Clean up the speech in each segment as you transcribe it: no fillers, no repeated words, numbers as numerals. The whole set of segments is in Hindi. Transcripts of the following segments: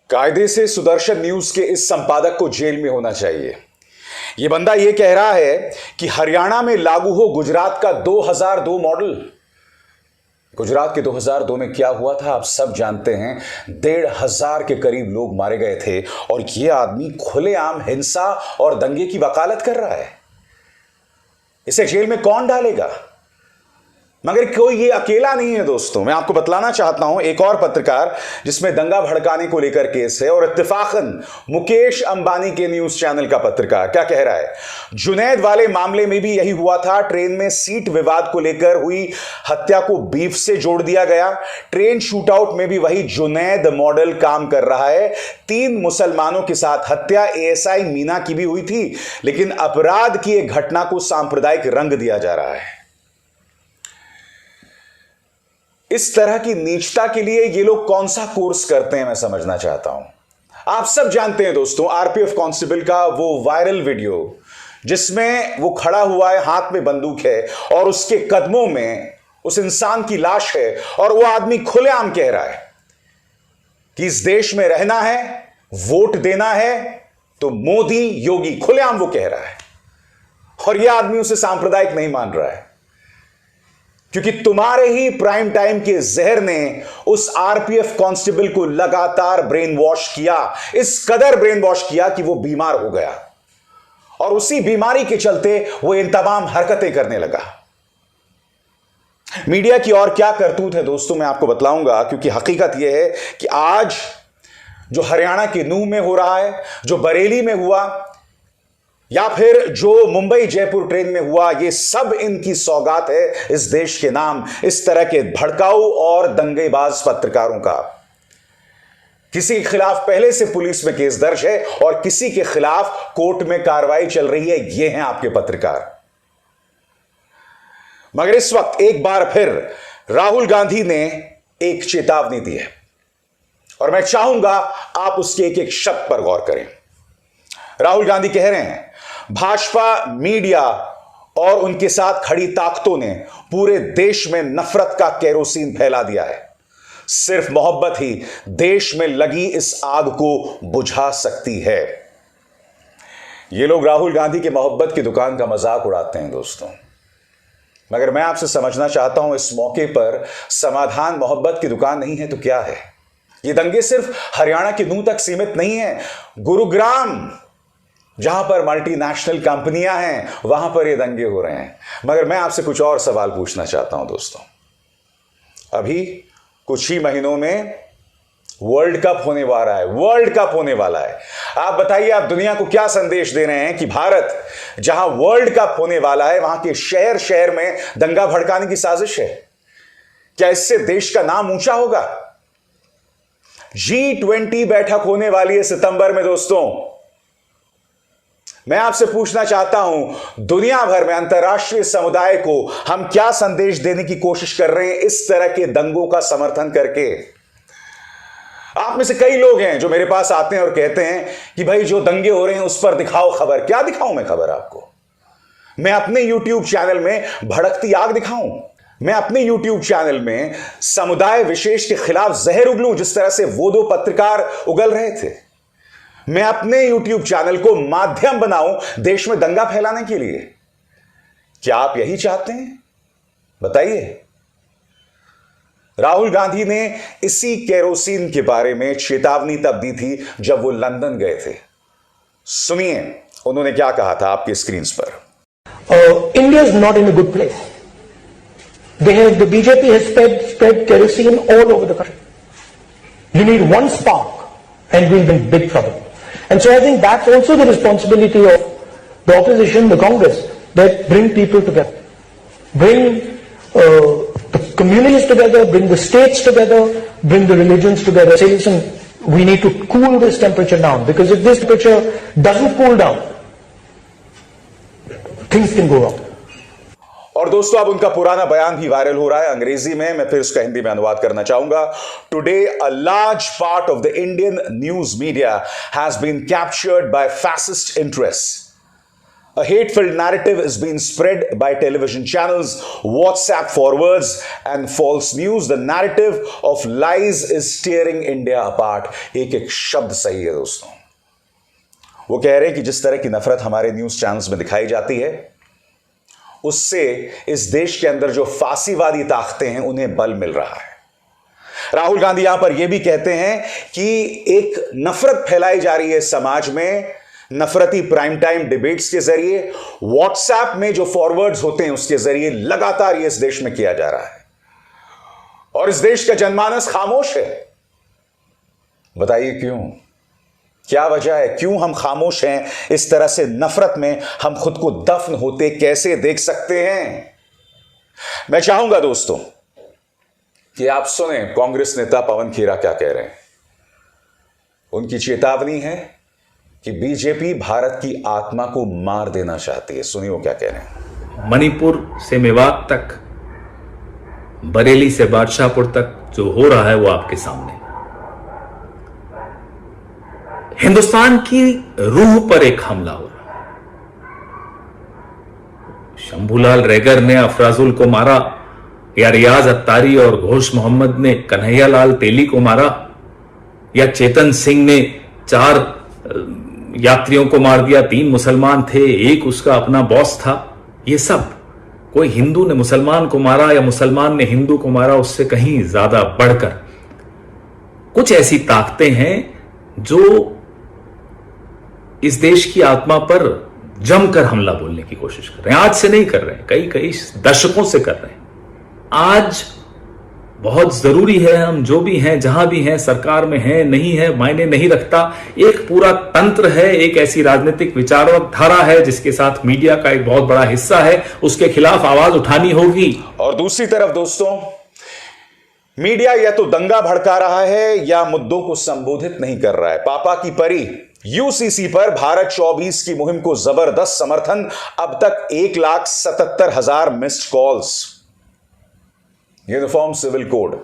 कायदे से सुदर्शन न्यूज के इस संपादक को जेल में होना चाहिए। यह बंदा यह कह रहा है कि हरियाणा में लागू हो गुजरात का 2002 मॉडल। गुजरात के 2002 में क्या हुआ था आप सब जानते हैं। 1,500 के करीब लोग मारे गए थे और यह आदमी खुलेआम हिंसा और दंगे की वकालत कर रहा है। इसे जेल में कौन डालेगा? मगर कोई ये अकेला नहीं है दोस्तों। मैं आपको बतलाना चाहता हूं एक और पत्रकार जिसमें दंगा भड़काने को लेकर केस है और इत्तेफाकन मुकेश अंबानी के न्यूज चैनल का पत्रकार क्या कह रहा है। जुनैद वाले मामले में भी यही हुआ था। ट्रेन में सीट विवाद को लेकर हुई हत्या को बीफ से जोड़ दिया गया। ट्रेन शूटआउट में भी वही जुनैद मॉडल काम कर रहा है। 3 मुसलमानों के साथ हत्या एएसआई मीना की भी हुई थी, लेकिन अपराध की एक घटना को सांप्रदायिक रंग दिया जा रहा है। इस तरह की नीचता के लिए ये लोग कौन सा कोर्स करते हैं, मैं समझना चाहता हूं। आप सब जानते हैं दोस्तों आरपीएफ कांस्टेबल का वो वायरल वीडियो जिसमें वो खड़ा हुआ है, हाथ में बंदूक है और उसके कदमों में उस इंसान की लाश है और वो आदमी खुलेआम कह रहा है कि इस देश में रहना है, वोट देना है तो मोदी योगी, खुलेआम वो कह रहा है। और यह आदमी उसे सांप्रदायिक नहीं मान रहा है क्योंकि तुम्हारे ही प्राइम टाइम के जहर ने उस आरपीएफ कांस्टेबल को लगातार ब्रेन वॉश किया, इस कदर ब्रेन वॉश किया कि वो बीमार हो गया और उसी बीमारी के चलते वो इन तमाम हरकतें करने लगा। मीडिया की और क्या करतूत है दोस्तों मैं आपको बतलाऊंगा, क्योंकि हकीकत यह है कि आज जो हरियाणा के नूह में हो रहा है, जो बरेली में हुआ या फिर जो मुंबई जयपुर ट्रेन में हुआ, ये सब इनकी सौगात है इस देश के नाम इस तरह के भड़काऊ और दंगेबाज पत्रकारों का। किसी के खिलाफ पहले से पुलिस में केस दर्ज है और किसी के खिलाफ कोर्ट में कार्रवाई चल रही है। ये हैं आपके पत्रकार। मगर इस वक्त एक बार फिर राहुल गांधी ने एक चेतावनी दी है और मैं चाहूंगा आप उसके एक एक शब्द पर गौर करें। राहुल गांधी कह रहे हैं भाजपा, मीडिया और उनके साथ खड़ी ताकतों ने पूरे देश में नफरत का केरोसिन फैला दिया है। सिर्फ मोहब्बत ही देश में लगी इस आग को बुझा सकती है। ये लोग राहुल गांधी के मोहब्बत की दुकान का मजाक उड़ाते हैं दोस्तों, मगर मैं आपसे समझना चाहता हूं इस मौके पर समाधान मोहब्बत की दुकान नहीं है तो क्या है। ये दंगे सिर्फ हरियाणा के नूह तक सीमित नहीं है। गुरुग्राम जहां पर मल्टीनेशनल कंपनियां हैं वहां पर ये दंगे हो रहे हैं। मगर मैं आपसे कुछ और सवाल पूछना चाहता हूं दोस्तों। अभी कुछ ही महीनों में वर्ल्ड कप होने वाला है। वर्ल्ड कप होने वाला है। आप बताइए आप दुनिया को क्या संदेश दे रहे हैं कि भारत जहां वर्ल्ड कप होने वाला है वहां के शहर शहर में दंगा भड़काने की साजिश है? क्या इससे देश का नाम ऊंचा होगा? G20 बैठक होने वाली है सितंबर में दोस्तों। मैं आपसे पूछना चाहता हूं दुनिया भर में अंतर्राष्ट्रीय समुदाय को हम क्या संदेश देने की कोशिश कर रहे हैं इस तरह के दंगों का समर्थन करके? आप में से कई लोग हैं जो मेरे पास आते हैं और कहते हैं कि भाई जो दंगे हो रहे हैं उस पर दिखाओ खबर। क्या दिखाऊं मैं खबर आपको? मैं अपने YouTube चैनल में भड़कती आग दिखाऊं? मैं अपने YouTube चैनल में समुदाय विशेष के खिलाफ जहर उगलूं जिस तरह से वो 2 पत्रकार उगल रहे थे? मैं अपने YouTube चैनल को माध्यम बनाऊं देश में दंगा फैलाने के लिए? क्या आप यही चाहते हैं? बताइए। राहुल गांधी ने इसी केरोसिन के बारे में चेतावनी तब दी थी जब वो लंदन गए थे। सुनिए उन्होंने क्या कहा था आपकी स्क्रीन पर। India is not in a good place. The BJP has spread kerosene all over the country. You need one spark and we'll be in big trouble. And so I think that's also the responsibility of the opposition, the Congress, that bring people together, bring the communities together, bring the states together, bring the religions together. Say, listen, we need to cool this temperature down, because if this temperature doesn't cool down, things can go wrong. और दोस्तों अब उनका पुराना बयान भी वायरल हो रहा है अंग्रेजी में। मैं फिर उसका हिंदी में अनुवाद करना चाहूंगा। Today a large part of the Indian news media has been captured by fascist interest. A hate-filled narrative is being spread by television channels, WhatsApp forwards, and false news. The narrative of lies is tearing India apart. एक एक शब्द सही है दोस्तों। वो कह रहे हैं कि जिस तरह की नफरत हमारे न्यूज चैनल्स में दिखाई जाती है, उससे इस देश के अंदर जो फांसीवादी ताकतें हैं उन्हें बल मिल रहा है। राहुल गांधी यहां पर यह भी कहते हैं कि एक नफरत फैलाई जा रही है समाज में, नफरती प्राइम टाइम डिबेट्स के जरिए, व्हाट्सएप में जो फॉरवर्ड्स होते हैं उसके जरिए लगातार ये इस देश में किया जा रहा है और इस देश का जनमानस खामोश है। बताइए क्यों? क्या वजह है? क्यों हम खामोश हैं? इस तरह से नफरत में हम खुद को दफन होते कैसे देख सकते हैं? मैं चाहूंगा दोस्तों कि आप सुने कांग्रेस नेता पवन खेरा क्या कह रहे हैं। उनकी चेतावनी है कि बीजेपी भारत की आत्मा को मार देना चाहती है। सुनिए वो क्या कह रहे हैं। मणिपुर से मेवात तक, बरेली से बादशाहपुर तक जो हो रहा है वो आपके सामने। हिंदुस्तान की रूह पर एक हमला हो रहा है। शंभूलाल रेगर ने अफराजुल को मारा, या रियाज अत्तारी और घोष मोहम्मद ने कन्हैयालाल तेली को मारा, या चेतन सिंह ने 4 यात्रियों को मार दिया, 3 मुसलमान थे, एक उसका अपना बॉस था। ये सब कोई हिंदू ने मुसलमान को मारा या मुसलमान ने हिंदू को मारा, उससे कहीं ज्यादा बढ़कर कुछ ऐसी ताकतें हैं जो इस देश की आत्मा पर जमकर हमला बोलने की कोशिश कर रहे हैं। आज से नहीं कर रहे हैं, कई दशकों से कर रहे हैं। आज बहुत जरूरी है, हम जो भी हैं, जहां भी हैं, सरकार में हैं, नहीं है, मायने नहीं रखता। एक पूरा तंत्र है, एक ऐसी राजनीतिक विचारक धारा है जिसके साथ मीडिया का एक बहुत बड़ा हिस्सा है, उसके खिलाफ आवाज उठानी होगी। और दूसरी तरफ दोस्तों, मीडिया या तो दंगा भड़का रहा है या मुद्दों को संबोधित नहीं कर रहा है। पापा की परी यूसीसी पर भारत 24 की मुहिम को जबरदस्त समर्थन, अब तक 1,77,000 missed calls. Uniform civil code,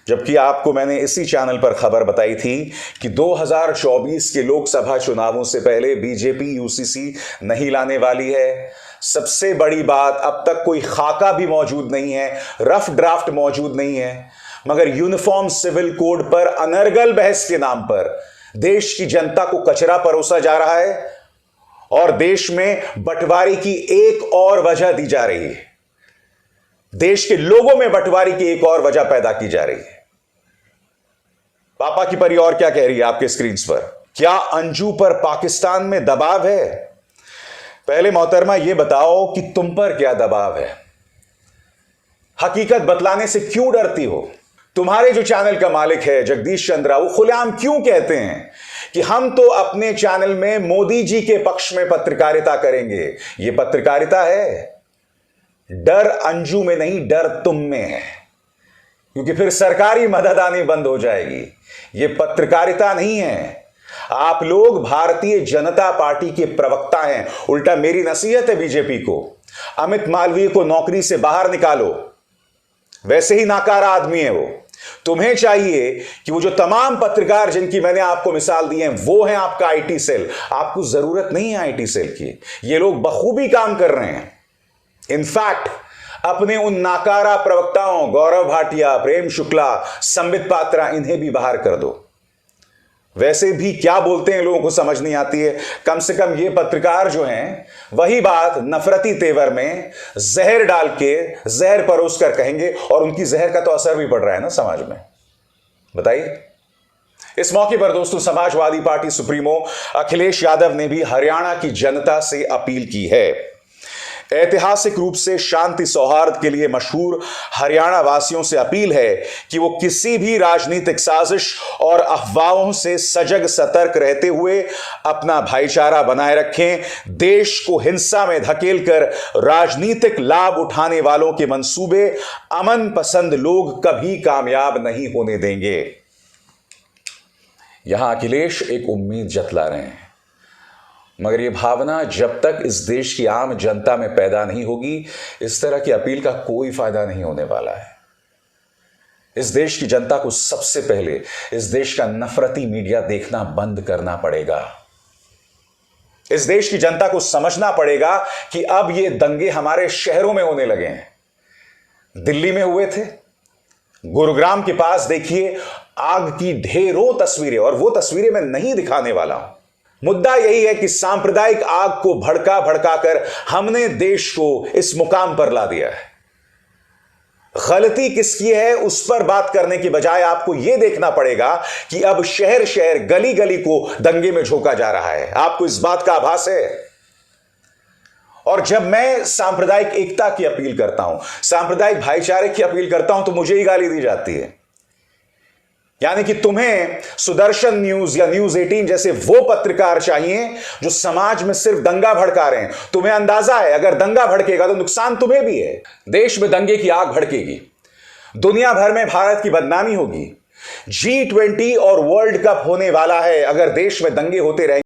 जबकि आपको मैंने इसी चैनल पर खबर बताई थी कि 2024 के लोकसभा चुनावों से पहले बीजेपी यूसीसी नहीं लाने वाली है। सबसे बड़ी बात, अब तक कोई खाका भी मौजूद नहीं है, रफ ड्राफ्ट मौजूद नहीं है, मगर यूनिफॉर्म सिविल कोड पर अनर्गल बहस के नाम पर देश की जनता को कचरा परोसा जा रहा है और देश में बंटवारे की एक और वजह दी जा रही है। देश के लोगों में बंटवारे की एक और वजह पैदा की जा रही है। पापा की परी और क्या कह रही है आपके स्क्रीन पर? क्या अंजू पर पाकिस्तान में दबाव है? पहले मोहतरमा यह बताओ कि तुम पर क्या दबाव है? हकीकत बतलाने से क्यों डरती हो? तुम्हारे जो चैनल का मालिक है जगदीश चंद्रा, वो खुलेआम क्यों कहते हैं कि हम तो अपने चैनल में मोदी जी के पक्ष में पत्रकारिता करेंगे? यह पत्रकारिता है। डर अंजू में नहीं, डर तुम में है, क्योंकि फिर सरकारी मदद आनी बंद हो जाएगी। यह पत्रकारिता नहीं है। आप लोग भारतीय जनता पार्टी के प्रवक्ता हैं। उल्टा मेरी नसीहत है बीजेपी को, अमित मालवीय को नौकरी से बाहर निकालो। वैसे ही नाकारा आदमी है वो। तुम्हें चाहिए कि वो जो तमाम पत्रकार जिनकी मैंने आपको मिसाल दी है, वो है आपका आईटी सेल। आपको जरूरत नहीं है आईटी सेल की, ये लोग बखूबी काम कर रहे हैं। इनफैक्ट अपने उन नाकारा प्रवक्ताओं गौरव भाटिया, प्रेम शुक्ला, संबित पात्रा, इन्हें भी बाहर कर दो। वैसे भी क्या बोलते हैं लोगों को समझ नहीं आती है। कम से कम ये पत्रकार जो हैं वही बात नफरती तेवर में जहर डाल के, जहर परोस कर कहेंगे, और उनकी जहर का तो असर भी पड़ रहा है ना समाज में। बताइए। इस मौके पर दोस्तों समाजवादी पार्टी सुप्रीमो अखिलेश यादव ने भी हरियाणा की जनता से अपील की है। ऐतिहासिक रूप से शांति सौहार्द के लिए मशहूर हरियाणा वासियों से अपील है कि वो किसी भी राजनीतिक साजिश और अफवाहों से सजग सतर्क रहते हुए अपना भाईचारा बनाए रखें। देश को हिंसा में धकेलकर राजनीतिक लाभ उठाने वालों के मंसूबे अमन पसंद लोग कभी कामयाब नहीं होने देंगे। यहां अखिलेश एक उम्मीद जतला रहे हैं, मगर यह भावना जब तक इस देश की आम जनता में पैदा नहीं होगी, इस तरह की अपील का कोई फायदा नहीं होने वाला है। इस देश की जनता को सबसे पहले इस देश का नफरती मीडिया देखना बंद करना पड़ेगा। इस देश की जनता को समझना पड़ेगा कि अब ये दंगे हमारे शहरों में होने लगे हैं। दिल्ली में हुए थे, गुरुग्राम के पास देखिए आग की ढेरों तस्वीरें, और वो तस्वीरें मैं नहीं दिखाने वाला हूं। मुद्दा यही है कि सांप्रदायिक आग को भड़का भड़का कर हमने देश को इस मुकाम पर ला दिया है। गलती किसकी है उस पर बात करने की बजाय आपको यह देखना पड़ेगा कि अब शहर शहर गली गली को दंगे में झोंका जा रहा है। आपको इस बात का आभास है? और जब मैं सांप्रदायिक एकता की अपील करता हूं, सांप्रदायिक भाईचारे की अपील करता हूं, तो मुझे ही गाली दी जाती है। यानी कि तुम्हें सुदर्शन न्यूज या न्यूज 18 जैसे वो पत्रकार चाहिए जो समाज में सिर्फ दंगा भड़का रहे हैं। तुम्हें अंदाजा है अगर दंगा भड़केगा तो नुकसान तुम्हें भी है। देश में दंगे की आग भड़केगी, दुनिया भर में भारत की बदनामी होगी। G20 और वर्ल्ड कप होने वाला है, अगर देश में दंगे होते रहेंगे